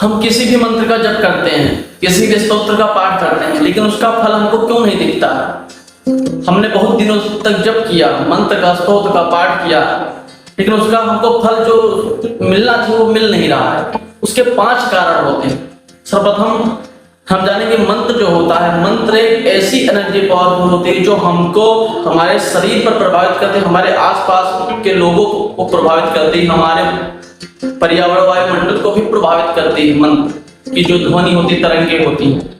हम किसी भी मंत्र का जप करते हैं, किसी भी स्तोत्र का पाठ करते हैं, लेकिन उसका फल हमको क्यों नहीं दिखता है? हमने बहुत दिनों तक जप किया, मंत्र का स्तोत्र का पाठ किया, लेकिन उसका हमको फल जो मिलना चाहिए वो मिल नहीं रहा है। उसके 5 कारण होते हैं। सर्वप्रथम हम जानेंगे मंत्र जो होता है, मंत्र एक ऐसी एनर्जी पावरफुल होती है जो हमको हमारे शरीर पर प्रभावित करती है, हमारे आसपास के लोगों को प्रभावित करती है, हमारे पर्यावरण वायुमंडल को भी प्रभावित करती है। मंत्र की जो ध्वनि होती, तरंगे होती हैं।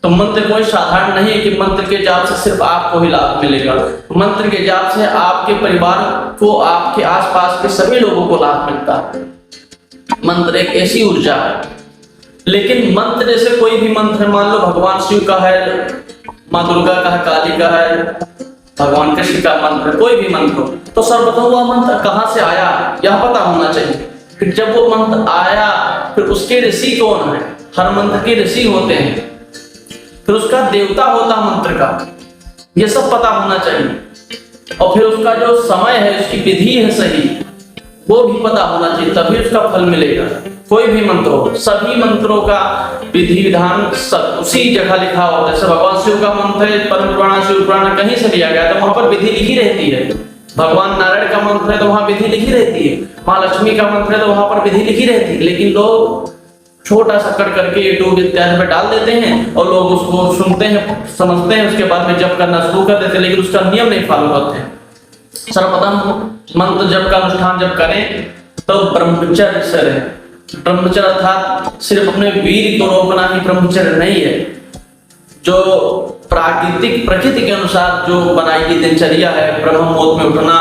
तो मंत्र कोई साधारण नहीं है कि मंत्र के जाप से सिर्फ आपको ही लाभ मिलेगा। मंत्र के जाप से आपके परिवार को, आपके आसपास के सभी लोगों को लाभ मिलता है। मंत्र एक ऐसी ऊर्जा है। लेकिन मंत्र जैसे कोई भी मंत्र है, मान लो भगवान शिव का है, माँ दुर्गा का है, काली का है, भगवान कृष्ण का मंत्र है, कोई भी मंत्र हो, तो सर्वप्रथम वह मंत्र कहाँ से आया यह पता होना चाहिए। फिर जब वो मंत्र आया, फिर उसके ऋषि कौन है? हर मंत्र के ऋषि होते हैं, फिर उसका देवता होता मंत्र का, ये सब पता होना चाहिए। और फिर उसका जो समय है, उसकी विधि है सही, वो भी पता होना चाहिए, तभी उसका फल मिलेगा। कोई भी मंत्र हो, सभी मंत्रों का विधि विधान उसी जगह लिखा होता है। जैसे भगवान शिव का मंत्र है, परम पुराण शिव पुराण कहीं से लिया गया तो वहां पर विधि लिखी रहती है। भगवान नारायण का मंत्र है तो वहां विधि लिखी रहती है। माँ लक्ष्मी का मंत्र है तो वहां पर विधि लिखी रहती है। लेकिन लोग छोटा सा कट करके यूट्यूब इत्यादि में डाल देते हैं और लोग उसको सुनते हैं, समझते हैं, उसके बाद में जप करना शुरू कर देते हैं, लेकिन उसका नियम नहीं फॉलो करते हैं। सर्वप्रथम मंत्र जप का अनुष्ठान जब करें तो ब्रह्मचर्य से रहें। ब्रह्मचर्य अर्थात सिर्फ अपने वीर को रोकना ही ब्रह्मचर्य नहीं है। जो प्राकृतिक प्रकृति के अनुसार जो बनाई गई दिनचर्या है, ब्रह्म मुहूर्त में उठना,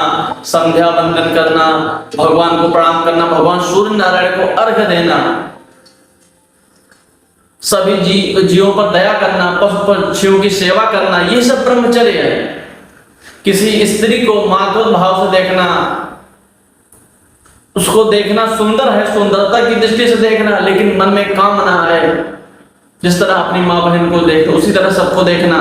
संध्या वंदन करना, भगवान को प्रणाम करना, भगवान सूर्य नारायण को अर्घ्य देना, सभी जीवों पर दया करना, पशु पक्षियों की सेवा करना, ये सब ब्रह्मचर्य है। किसी स्त्री को माधुर भाव से देखना, उसको देखना सुंदर है, सुंदरता की दृष्टि से देखना, लेकिन मन में कामना है, जिस तरह अपनी माँ बहन को देखो उसी तरह सबको देखना,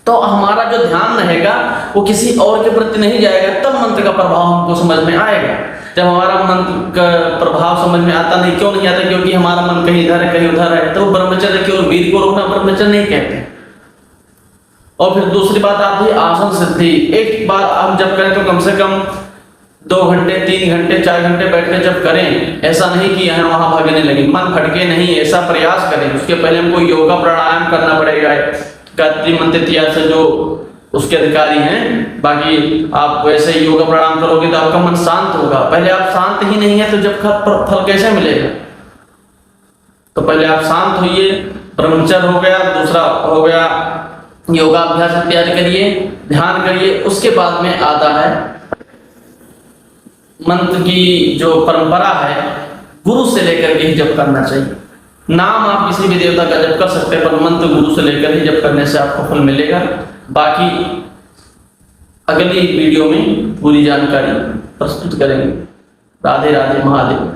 तो हमारा जो ध्यान रहेगा वो किसी और के प्रति नहीं जाएगा। तब मंत्र का प्रभाव हमको समझ में आएगा। जब हमारा मंत्र का प्रभाव समझ में आता नहीं, क्यों नहीं आता? क्योंकि हमारा मन कहीं इधर है, कहीं उधर है। तो ब्रह्मचर्य की ओर वीर को रोकना ब्रह्मचर्य नहीं कहते। और फिर दूसरी बात आती है आसन सिद्धि। एक बार हम जब करें तो कम से कम 2 घंटे, 3 घंटे, 4 घंटे बैठ कर जब करें। ऐसा नहीं कि यहाँ वहां भागने लगे, मन भटके नहीं, ऐसा प्रयास करें। उसके पहले हमको योगा प्राणायाम करना पड़ेगा, गायत्री मंत्र इत्यादि से जो उसके अधिकारी हैं। बाकी आप वैसे ही योगा प्राणायाम करोगे तो आपका मन शांत होगा। पहले आप शांत ही नहीं है तो जब फल कैसे मिलेगा? तो पहले आप शांत होइए, ब्रह्मचर्य हो गया, दूसरा हो गया योगाभ्यास इत्यादि करिए, ध्यान करिए। उसके बाद में आता है मंत्र की जो परंपरा है, गुरु से लेकर के ही जप करना चाहिए। नाम आप किसी भी देवता का जप कर सकते हैं, पर मंत्र गुरु से लेकर ही जप करने से आपको फल मिलेगा। बाकी अगली वीडियो में पूरी जानकारी प्रस्तुत करेंगे। राधे राधे महादेव।